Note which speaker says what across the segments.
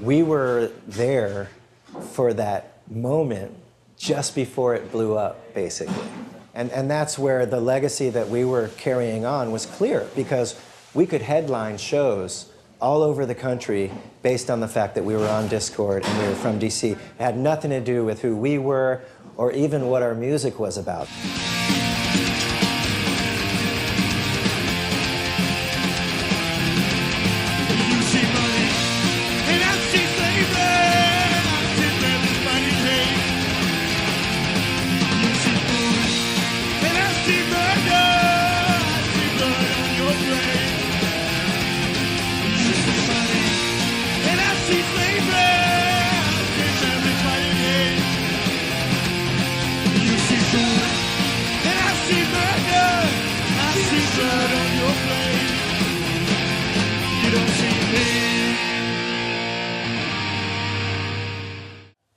Speaker 1: we were there for that moment just before it blew up, basically. And that's where the legacy that we were carrying on was clear, because we could headline shows all over the country based on the fact that we were on Discord and we were from DC. It had nothing to do with who we were or even what our music was about.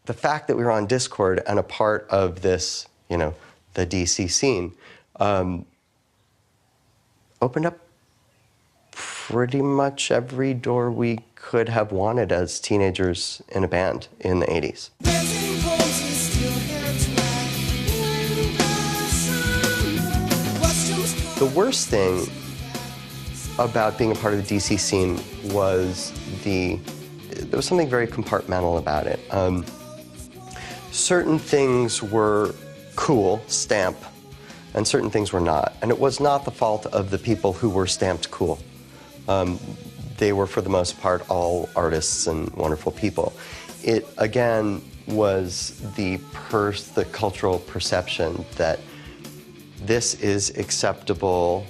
Speaker 2: The fact that we were on Discord and a part of this, you know, the DC scene, opened up pretty much every door we could have wanted as teenagers in a band in the 80s. The worst thing about being a part of the DC scene was there was something very compartmental about it. Certain things were cool, stamp, and certain things were not. And it was not the fault of the people who were stamped cool. They were, for the most part, all artists and wonderful people. It, again, was the cultural perception that this is acceptable,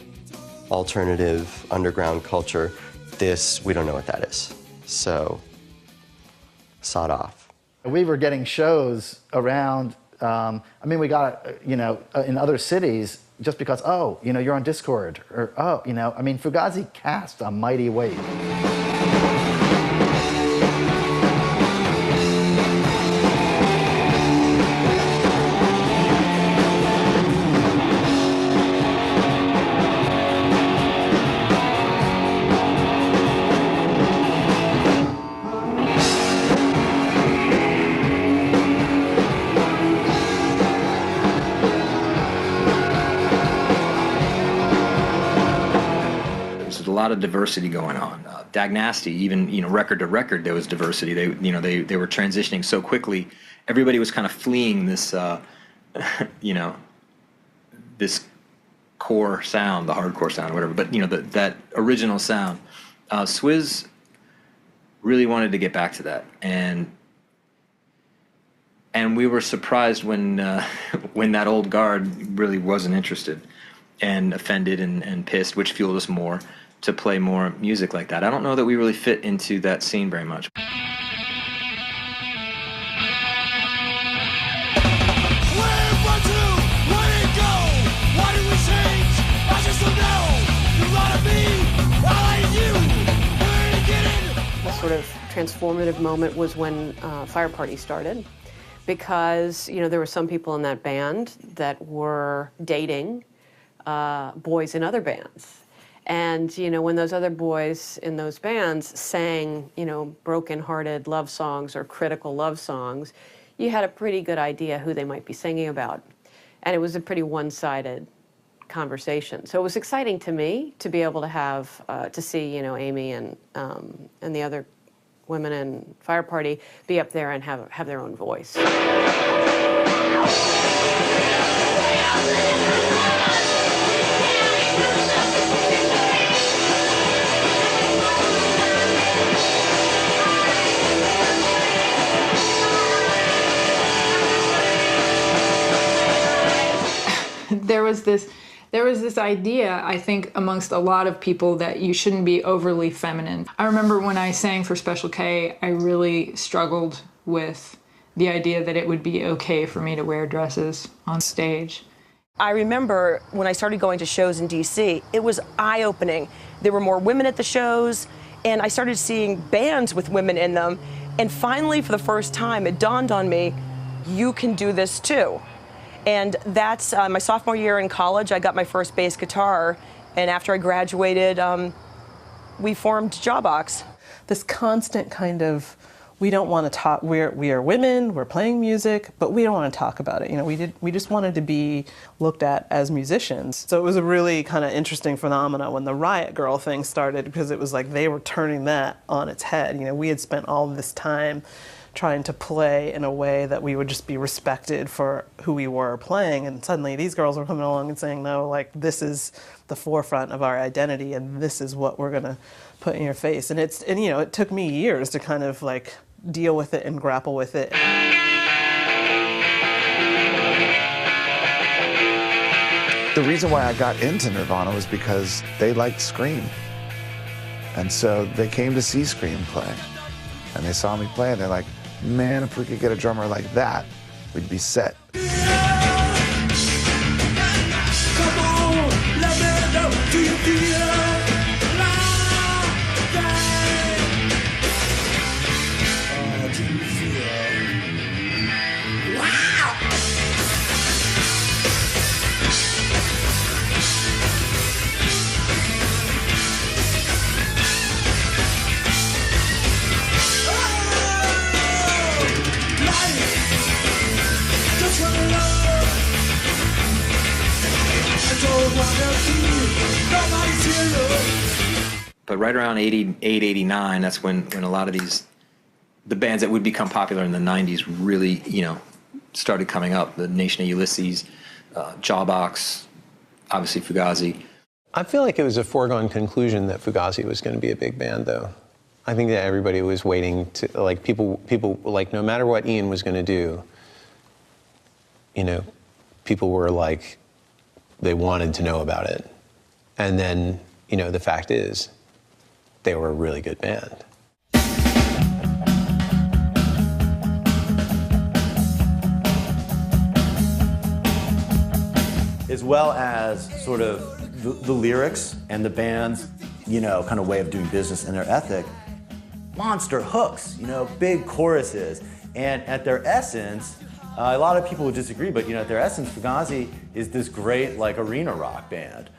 Speaker 2: alternative, underground culture. This, we don't know what that is. So, sod off.
Speaker 3: We were getting shows around, I mean, we got, you know, in other cities just because, oh, you know, you're on Discord, or, oh, you know, I mean, Fugazi cast a mighty weight.
Speaker 4: A lot of diversity going on. Dag Nasty, even, you know, record to record, there was diversity. They were transitioning so quickly. Everybody was kind of fleeing this, you know, this core sound, the hardcore sound, or whatever. But you know, that original sound. Swizz really wanted to get back to that, and we were surprised when that old guard really wasn't interested, and offended and pissed, which fueled us more to play more music like that. I don't know that we really fit into that scene very much.
Speaker 5: The sort of transformative moment was when Fire Party started, because, you know, there were some people in that band that were dating boys in other bands. And, you know, when those other boys in those bands sang, you know, broken-hearted love songs or critical love songs, you had a pretty good idea who they might be singing about. And it was a pretty one-sided conversation. So it was exciting to me to be able to have, to see, you know, Amy and the other women in Fire Party be up there and have their own voice.
Speaker 6: There was this idea, I think, amongst a lot of people that you shouldn't be overly feminine. I remember when I sang for Special K, I really struggled with the idea that it would be okay for me to wear dresses on stage.
Speaker 7: I remember when I started going to shows in DC, it was eye-opening. There were more women at the shows, and I started seeing bands with women in them. And finally, for the first time, it dawned on me, you can do this too. And that's my sophomore year in college. I got my first bass guitar, and after I graduated, we formed Jawbox.
Speaker 8: This constant kind of we don't want to talk, we are women, we're playing music, but we don't want to talk about it. You know, we just wanted to be looked at as musicians. So it was a really kind of interesting phenomena when the Riot Girl thing started, because it was like they were turning that on its head. You know, we had spent all this time trying to play in a way that we would just be respected for who we were playing, and suddenly these girls were coming along and saying, no, like, this is the forefront of our identity and this is what we're gonna put in your face. And you know, it took me years to kind of like deal with it and grapple with it.
Speaker 9: The reason why I got into Nirvana was because they liked Scream. And so they came to see Scream play. And they saw me play and they're like, man, if we could get a drummer like that, we'd be set.
Speaker 4: But right around 88, 89, that's when a lot of the bands that would become popular in the 90s really, you know, started coming up. The Nation of Ulysses, Jawbox, obviously Fugazi.
Speaker 10: I feel like it was a foregone conclusion that Fugazi was going to be a big band, though. I think that everybody was waiting to, like, people like, no matter what Ian was going to do, you know, people were like, they wanted to know about it. And then, you know, the fact is, they were a really good band.
Speaker 11: As well as sort of the lyrics and the band's, you know, kind of way of doing business and their ethic. Monster hooks, you know, big choruses. And at their essence, a lot of people would disagree, but, you know, at their essence, Fugazi is this great, like, arena rock band.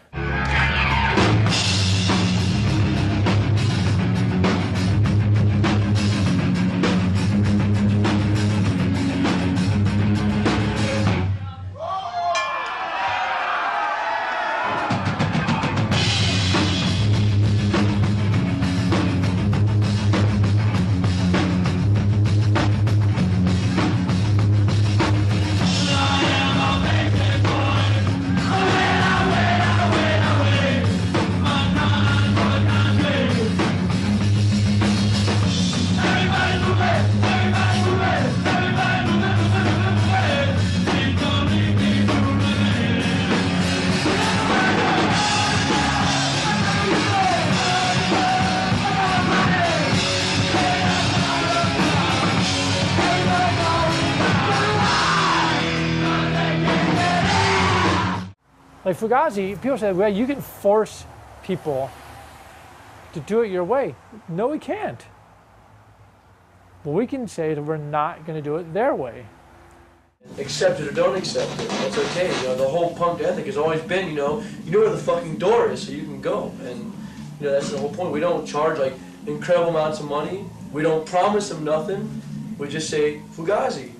Speaker 12: Like Fugazi, people say, well, you can force people to do it your way. No, we can't. But we can say that we're not going to do it their way.
Speaker 13: Accept it or don't accept it. That's okay. You know, the whole punk ethic has always been, you know where the fucking door is, so you can go. And you know, that's the whole point. We don't charge like incredible amounts of money. We don't promise them nothing. We just say Fugazi.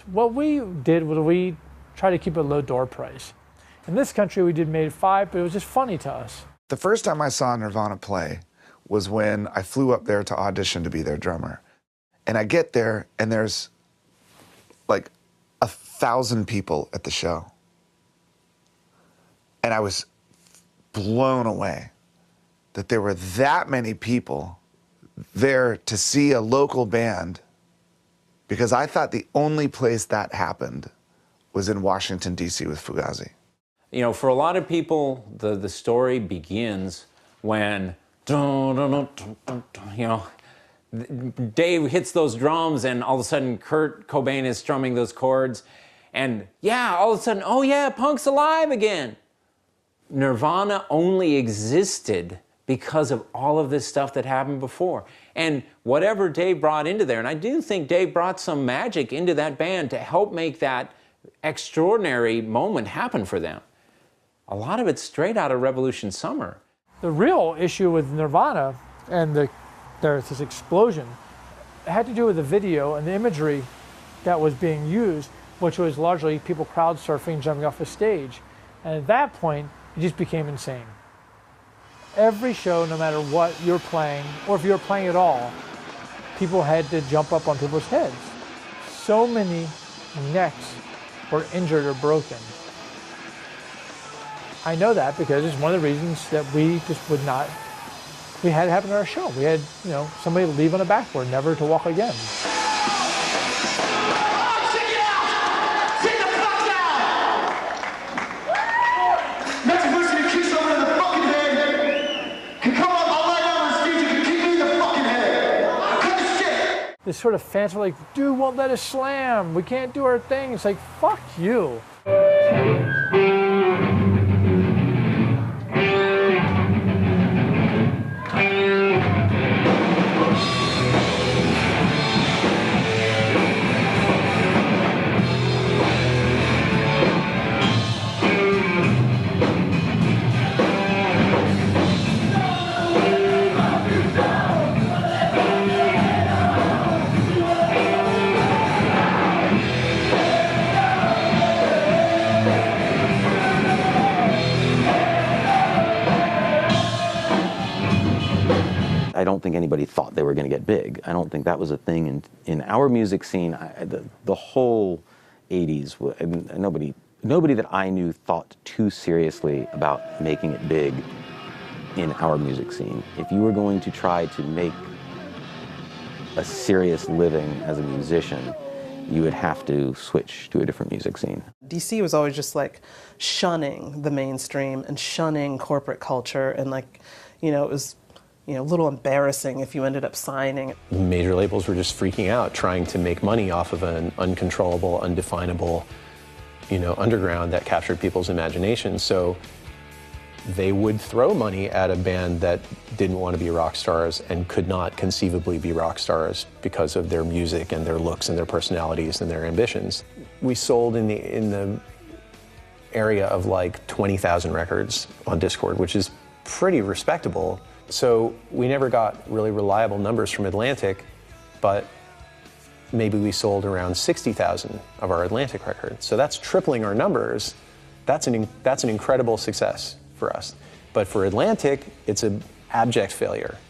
Speaker 12: What we did was we tried to keep a low door price. In this country, we made $5, but it was just funny to us.
Speaker 9: The first time I saw Nirvana play was when I flew up there to audition to be their drummer. And I get there, and there's like 1,000 people at the show. And I was blown away that there were that many people there to see a local band, because I thought the only place that happened was in Washington, D.C. with Fugazi.
Speaker 14: You know, for a lot of people, the story begins when, you know, Dave hits those drums and all of a sudden Kurt Cobain is strumming those chords and yeah, all of a sudden, oh yeah, punk's alive again. Nirvana only existed because of all of this stuff that happened before. And whatever Dave brought into there, and I do think Dave brought some magic into that band to help make that extraordinary moment happen for them. A lot of it's straight out of Revolution Summer.
Speaker 12: The real issue with Nirvana and there's this explosion had to do with the video and the imagery that was being used, which was largely people crowd surfing, jumping off a stage. And at that point, it just became insane. Every show, no matter what you're playing, or if you're playing at all, people had to jump up on people's heads. So many necks were injured or broken. I know that because it's one of the reasons that we just would not, we had it happen at our show. We had, somebody leave on a backboard, never to walk again. This sort of fanciful, like, dude won't let us slam. We can't do our thing. It's like, fuck you.
Speaker 15: I don't think anybody thought they were going to get big. I don't think that was a thing in our music scene. The whole 80s, nobody that I knew thought too seriously about making it big in our music scene. If you were going to try to make a serious living as a musician, you would have to switch to a different music scene.
Speaker 8: DC was always just like shunning the mainstream and shunning corporate culture, and it was a little embarrassing if you ended up signing.
Speaker 10: Major labels were just freaking out, trying to make money off of an uncontrollable, undefinable, underground that captured people's imagination. So they would throw money at a band that didn't want to be rock stars and could not conceivably be rock stars because of their music and their looks and their personalities and their ambitions. We sold in the area of like 20,000 records on Discord, which is pretty respectable. So we never got really reliable numbers from Atlantic, but maybe we sold around 60,000 of our Atlantic records. So that's tripling our numbers. That's an incredible success for us. But for Atlantic, it's an abject failure.